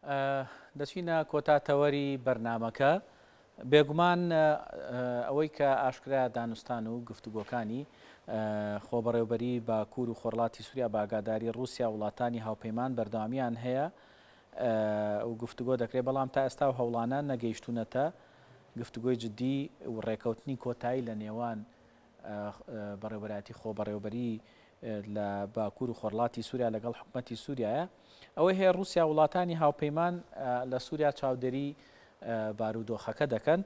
دەچینە کۆتاتەوەری بەرنمەکە بێگومان ئەوەی کە ئاشکرا دانوستان و گفتوگۆکانی خۆبەڕێوبەری باکوور و خۆرڵاتی سووریا باگاداری رووسیا وڵاتانی هاوپەیمان بەردەوامیان هەیە و گفتوگۆ دەکرێت بەڵام تا ئێستا و هەوڵانە نەگەیشتونەتە گفتوگۆی جددی و ڕێکەوتنی کۆتایی لە نێوان بەڕێوەبەتی خۆبەڕێوبەری لە باکوور و خۆرڵاتی سووریا لەگەڵ حکوومەتی سووریایە ئەوەی هەیە رووسیا وڵاتانی هاوپەیمان لە سووریا چاودێری بارودۆخەکە دەکەن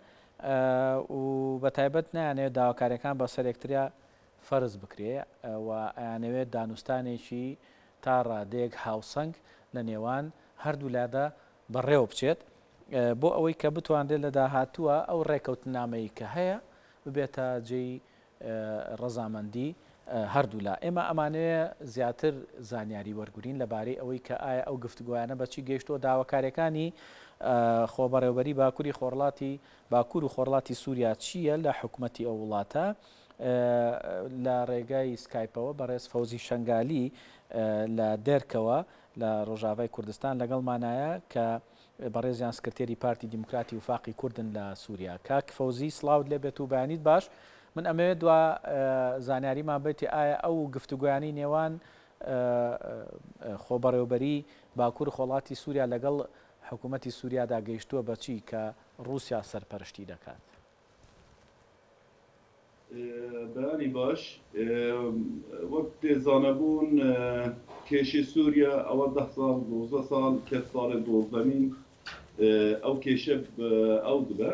و بەتایبەت نایانەوێت داواکاریەکان بە سەرێکتریا فەرز بکرێ و ئەیانەوێت دانوستانێکی تا ڕادەیەک هاوسەنگ لە نێوان هەردوو لادا بەڕێوە بچێت بۆ ئەوەی کە بتوانرێت لە داهاتووە ئەو ڕێکەوتنامەیە کە هەیە ببێتە جێی ڕەزامەندی هەردوو لا ئێمە ئەمانەیە زیاتر زانیاری وەرگین لەبارەی ئەوەی کە ئایا ئەو گفتوگویانە بەچی گەیشتۆ داواکاریەکانی خۆبەڕێوبەری باکووری خۆرڵاتی باکوور و خۆرڵاتی سووریا چییە لە حکوومەتی ئەو وڵاتە لە ڕێگای سکایپەوە بەڕێز فەوزی شنگالی لە دێرکەوە لە ڕۆژاوای کوردستان لەگەڵمانایە کە بەڕێزیان سکرتێری پارتی دیموکراتی وفاقی کوردن لە سووریا کاک فەوزی سڵاوت لێبێت و بەیانیت باش من ئەمەوێت دوا زانیاریمان بێتی ئایا ئەو گفتوگویانی نێوان خۆبەڕێوبەری باکوور خۆڵاتی سووریا لەگەڵ حکوومەتی سووریادا گەیشتووە بەچی کە رووسیا سەرپەرشتی دەکات بەیانی باش وەک تێزانەبوون کێشی سووریا ئەوە 10 ساڵ 12 ساڵ کە ساڵی دووەمین ئەو کێشە ئەو دبە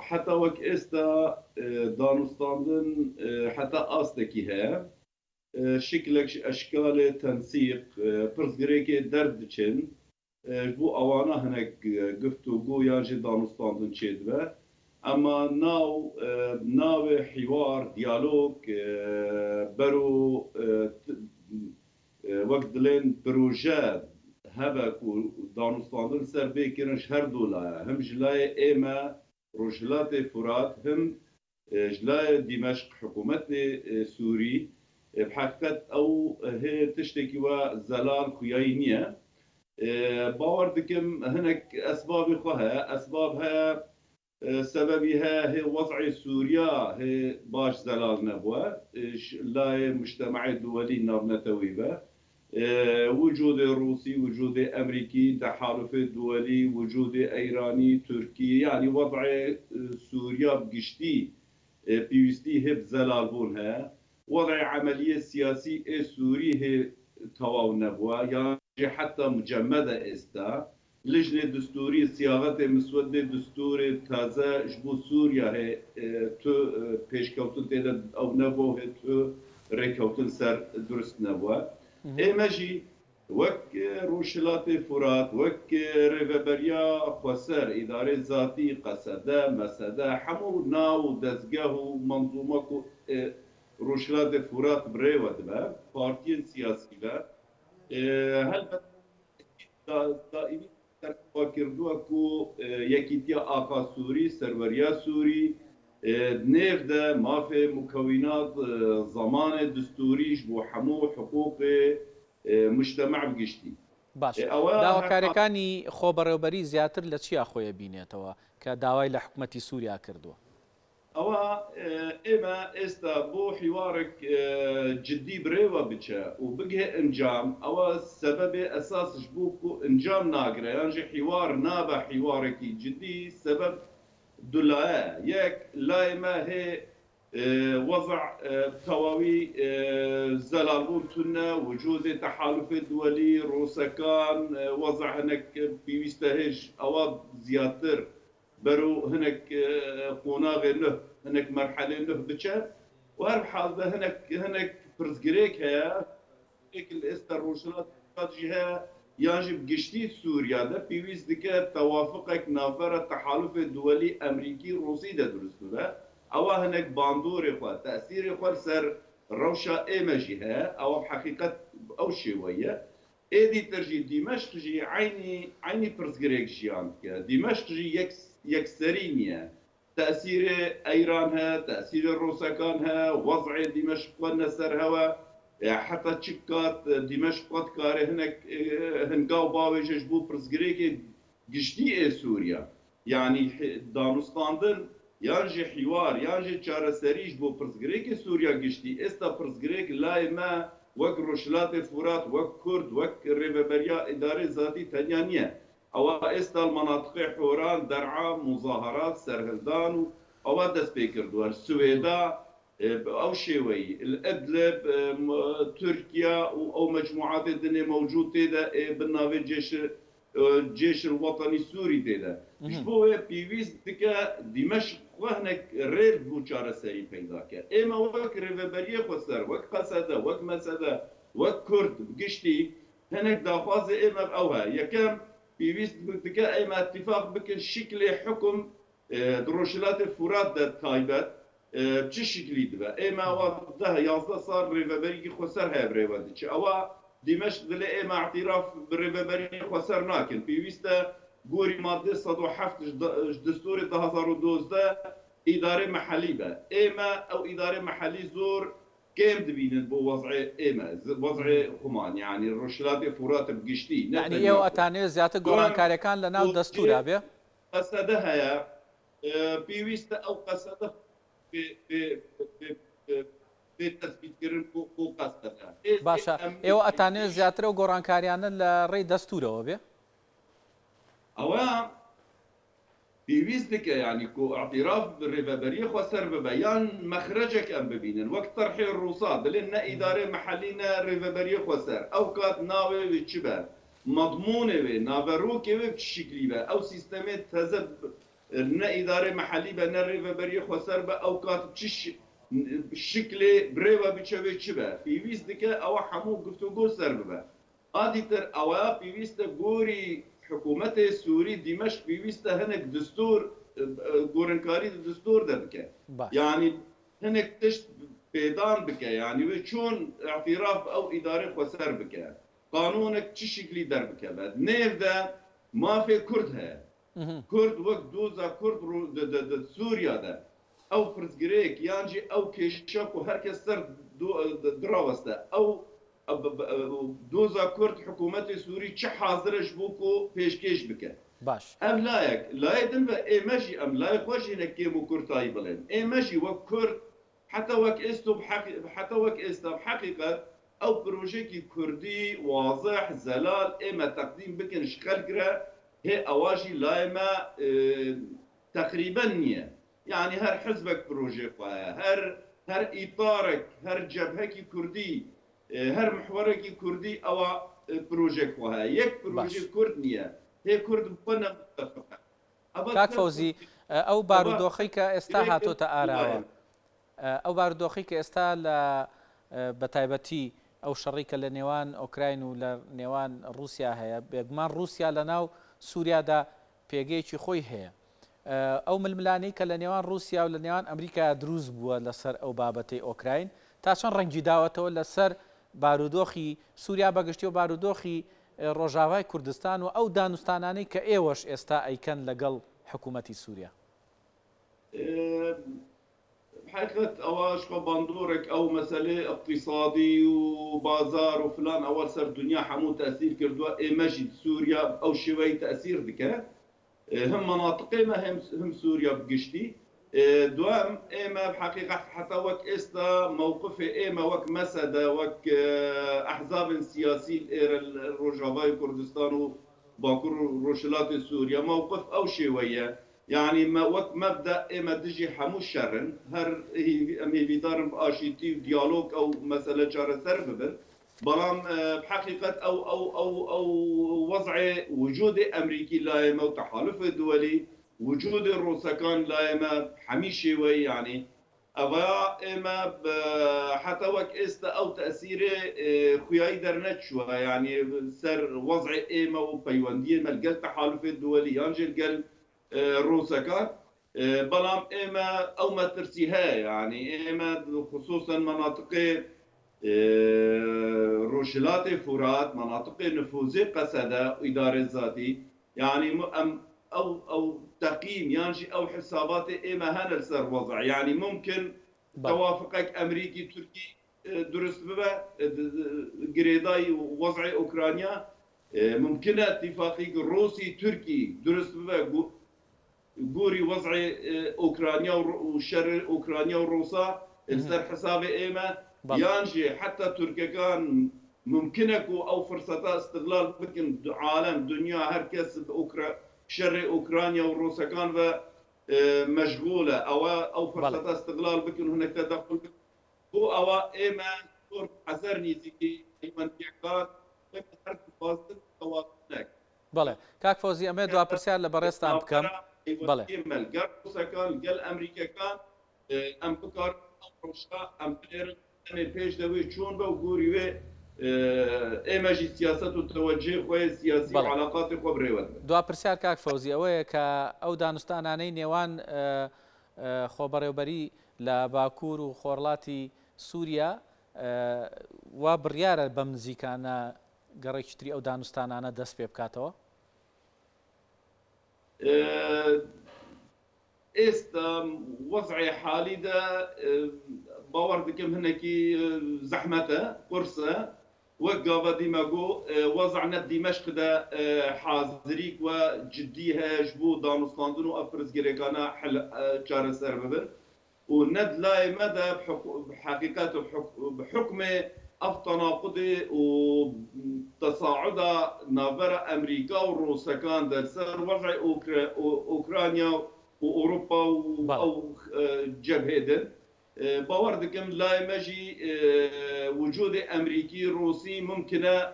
حتا وەک ئێستا دانوستاندن حتا ئاستێکی هەیە شکلێک ئەشکالێ تەنسیق پرسگرێکی دەردچن بۆ ئەوانە هەنێک گفتوگۆ یان ژێ دانوستاندن چێ دبە ئەمە ناوێ حیوار دیالۆگ بەرۆ وەک دڵێن پرۆژە هەبە و دانوستاندن سەر بێکردنش هەردوو لایە هەم ji لایە ئێمە ڕۆژهەڵاتێ فورات هەم ji لایە دیمەشق حکوومەتێ سووری بحقیقت ئەو هەیە تشتێکی وە زەلال خویایی نییە باوەڕ دکەم هەنێک ئەسبابی خۆ هەیە ئەسباب هەیە سببی هەیە وەضعی سووریا هەیە باش زەلال نەبووە لایە مجتمعی دووەلی ناونەتەوەی بە وجود روسي وجود أمريكي تحالف دولي وجود إيراني تركي يعني وضع سوريا بقشتي بيوستي هب زلال بونها وضع عملية سياسية سورية تواو نبوة يعني حتى مجمدة استا لجنة دستوري صياغة مسودة دستور تازة جبو سوريا هي تو بيشكوتن تيدا أو نبوه تو ريكوتن سر درست نبوة ئێمەژی وەک ڕۆژهەڵاتی فورات وەک ڕێڤەبەریا خوەسەر ئیدارەی زاتی قەسەدە مەسەدە هەموو ناو و دەستگاه و منزومەک و ڕۆژهەڵاتی فورات برێوە دبە پارتیên سیاسی بە دائمی کردووە و یەکیتیا ئاقا سووری سەروەریا سووری نێفدە مافێ مکەوینات زەمانێ دستوریش بۆ هەموو حقوق مجتمع بگشتی باش داواکاریەکانی خۆبەڕێوبەری زیاتر لە چیا خۆیە بینێتەوە کە داوای لە حکوومەتی سووریا کردووە ئەوە ئێمە ئێستا بۆ حیوارێک جددی برێوە بچە و بگێ ئەنجام ئەوە سەبەبێ ئەساسش بوو و ئەنجام ناگرێ یانژێ حیوار نابە حیوارێکی جددی سەبەب دولایە یەک لای ما هەیە وضع تەواوی زەلالبوون تونە وجودی تەحالف دووەلی ڕۆسەکان وضع هەنێک پێویستە هێش ئەوە زیاتر بەرۆ هەنێک قۆناغێ نە هەنێک مەرحەلێ نە بچە و هەر حاڵ بە هەنێک پرسگرێک هەیە ئێستا ڕۆژهەڵاتی هەیە یانژی بگشتی سووریادا پێویست دکە تەوافقێک ناوبەرە تەحالف دووەلی ئەمریکی ڕۆسی دەدروست بە ئەوە هەنێک باندۆرێ خوا تەسیری خۆ سەر ڕەوشە ئێمەژی هەیە ئەوە حەقیقەت ئەو شێوەیە ئێدی تەرژی دیمەشقژی عینی پرسگرێک ژیان بکە دیمەشقژی یەکسەری نییە تەسیری ئەیران هەیە تەسیری ڕۆسەکان هەیە وەضعی دیمەشق نەسەر هەوە حتى تشكات دمشق قد كاره هناك هنقاو باوجش بو برزقريك قشتي سوريا يعني دانستاندن يانجي حوار يانجي تشارة سريج بو برزقريك سوريا قشتي استا برزقريك لا ما وك روشلات فرات وك كرد وك ريفبريا إدارة ذاتي تنيانية أو استا المناطق حوران درعا مظاهرات سرهلدان أو دست بيكر دوار السويدا أو شيوي الإدلب تركيا أو مجموعات الدنيا موجود تيدا بالنافي الجيش الوطني السوري تيدا جبوه بيويز دكا دمشق وهناك رير بوچارة سري پیدا کرد اما وك ريفبريه خسر وك قصده وك مسده وك كرد بقشتي هناك دافاز اما بأوها يكام بيويز دكا اما اتفاق بكن شكل حكم دروشلات فرات دا تايبت بچه شکلی دبه اما و ده 11 سال ریوبری خسر های بریوادی چه اوا دمشق دل اما اعتراف بریوبری خسر ناکن پیوسته گوری ماده 107 دستور 2012 اداره محلی به اما او اداره محلی زور كم دبين بو وضع ايما وضع خمان يعني الرشلات فرات بقشتي يعني ايو اتاني زياده قران كاريكان لنا دستور ابي قصدها يا بيوست او قصدها بتثبيتكردن بۆ قەستەکان باشە ئێوە ئەتانێت زیاترە و گۆڕانکاریانە لە ڕێی دەستورەوە بێ ئەوە پێویست دکە ینی کۆ اعتراف ڕێبەبەریە خۆ سەر ببە یان مەخرەجێک ئەم ببینن وەک تەرحی ڕووسا دلێن نە ئیدارەی مەحەلی نە ڕێبەبەریە خۆ سەر ئەو کات ناوێ چ بە مەضمونێ وێ ناڤەڕۆکێ وێ چ شکلی بە ئەو سیستەمێت تەزە نه اداره محلی به نه ریوبری خسر به اوقات چش شکل بریوا بچوی چی به پیوست دیگه او همو گفتگو سر به آدی تر او پیوست گوری حکومت سوری دمشق پیوست هنک دستور گورنکاری دستور ده بکه یعنی هنک تشت پیدان بکه یعنی و چون اعتراف او اداره خسر بکه قانونك چی شکلی در بکه بعد نیو ده مافی کرد هست كرد وقت دوزا كرد سوريا ده او فرزگريك يانجي او كيشاك وهركز سر دراوسته او دوزا كرد حكومت سوري چه حاضرش بوكو پیشکش بکه باش ام لايك لايدن و ايماجي ام لايك وجه نكيمو كرتاي بلين ايماجي وك كرد حتى وك استو بحقيقه او بروجيكي كردي واضح زلال اما تقديم بكن شغل كره هي اواجي لايما تقريبا نيه يعني هر حزبك بروجي قايا هر اطارك هر جبهك كردي هر محورك كردي او بروجي قايا يك بروجي كرد نيه هي كرد بنا متفقه كاك فوزي او بارودوخي كاستا هاتو تاراوا او بارودوخي كاستا بتايبتي او شريكه لنيوان اوكراين ولا نيوان روسيا هي بيغمان روسيا لناو سووریادا پێگەیەکی خۆی هەیە ئەو ململانەی کە لە نێوان رووسیا و لە نێوان ئەمریکا دروست بووە لەسەر ئەو بابەتەی ئۆکراین تا چەند ڕەنگی داوەتەوە لەسەر بارودۆخی سووریا بەگشتی و بارودۆخی ڕۆژاوای کوردستان و ئەو دانوستانانەی کە ئێوەش ئێستا ئەیکەن لەگەڵ حکوومەتی سووریا حقيقة أواش باندورك أو مسألة اقتصادي وبازار وفلان أول سر دنيا حمو تأثير كردوا مجد سوريا أو شوي تأثير ذكا هم مناطق ما هم سوريا بقشتي دوام إما بحقيقة حتى وك إستا موقف إما وك مسألة وك أحزاب سياسي الرجاوي كردستان وباكر روشلات سوريا موقف أو شوية يعني ما وقت مبدا اما دجي حمو شرن هر امي بيدار باشيتي ديالوج او مساله جاره سرب بلام بحقيقه او وضع وجود امريكي لايمه وتحالف الدولي وجود الروسكان لايمه حميشي وي يعني ابا اما حتى وك است او تاثيره خوياي درنت شو يعني سر وضع اما وبيونديه ملقى التحالف الدولي ينجل قلب روسكا بلام اما او ما ترسيها يعني اما خصوصا مناطق روشلات فرات مناطق نفوذي قسده اداره ذاتي يعني او تقييم ينجي او حسابات اما هنا سر وضع يعني ممكن توافقك امريكي تركي درست ببه گریدای وضع اوکراینیا ممکنه اتفاقی روسی ترکی درست ببه گوری وضع اوکراینیا و شر اوکراینیا و روسا سر حساب ایمه یانجی حتی ترکیان ممکنه که او فرصت استقلال بکن عالم دنیا هر کس شر اوکراینیا و روسا کان و مشغوله او فرصت استقلال بکن هناك تدخل بو او ایمه طور حذر نیزی که ایمان تیکات هر فاصل تواتنک بەڵێ کاک فۆزی ئەمێ دوا پرسیار لە بەڕێستان بکەم بەڵێ گەل ڕووسەکان گەل ئەمریکەکان ئەم بکار ڕۆژا ئەم ئەمێ پێش دەوێ چۆن بە و گوری وێ ئێمەژی سیاست و تەوەجێ خۆی سیاسی علاقاتی خۆ برێوە دوا پرسیار کاک فەوزی ئەوەیە کە ئەو دانوستانانەی نێوان خۆبەڕێوبەری لە باکوور و خۆرڵاتی سووریا وا بڕیارە بەم نزیکانە گەڕێکتری ئەو دانوستانانە دەست پێ بکاتەوە ئێستا وەزعی حالیدا باوەڕ دەکەم هەنێکی زەحمەتە قورسە وەک گاڤە دیمەگۆ وەزع نە دیمەشقدا حازریک و جدی هەیەش بۆ دانوستاندن و ئەم پرسگirêkana چارەسەر ببن و ند لای مەدە حقیقەت بحکم اف تناقض و تصاعد نافر امریکا و روسکان در سر وضع اوکراینیا و اوروپا او جبهه باور دکم لای مجی وجود امریکی روسی ممکنه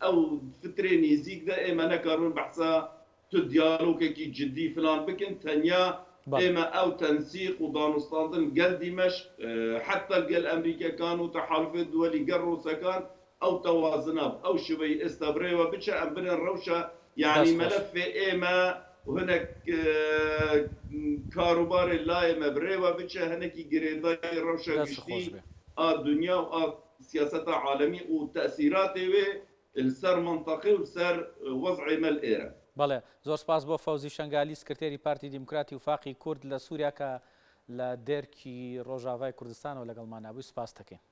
او فتره نزیک ده اما نکارون بحثا تو دیالوگی جدی فلان بکن تنیا اما او تنسيق ودانستاندن قال دمشق حتى قال امريكا كانوا تحالف الدولي قال روسا كان او توازناب او شوي استبريوا بتشا ام بين الروشه يعني ملف ايما وهناك كاروبار اللاي مبريوا بتشا هناك جريداي الروشه جدي الدنيا وسياسه عالميه وتاثيراته السر منطقي وسر وضع مال ايران بەڵێ زۆر سپاس بۆ فەوزی شەنگالی سکرتێری پارتی دیموکراتی و فاقی کورد لە سووریا کە لە دێرکی ڕۆژاوای کوردستانەوە لەگەڵمان نبووی سپاس دەکەین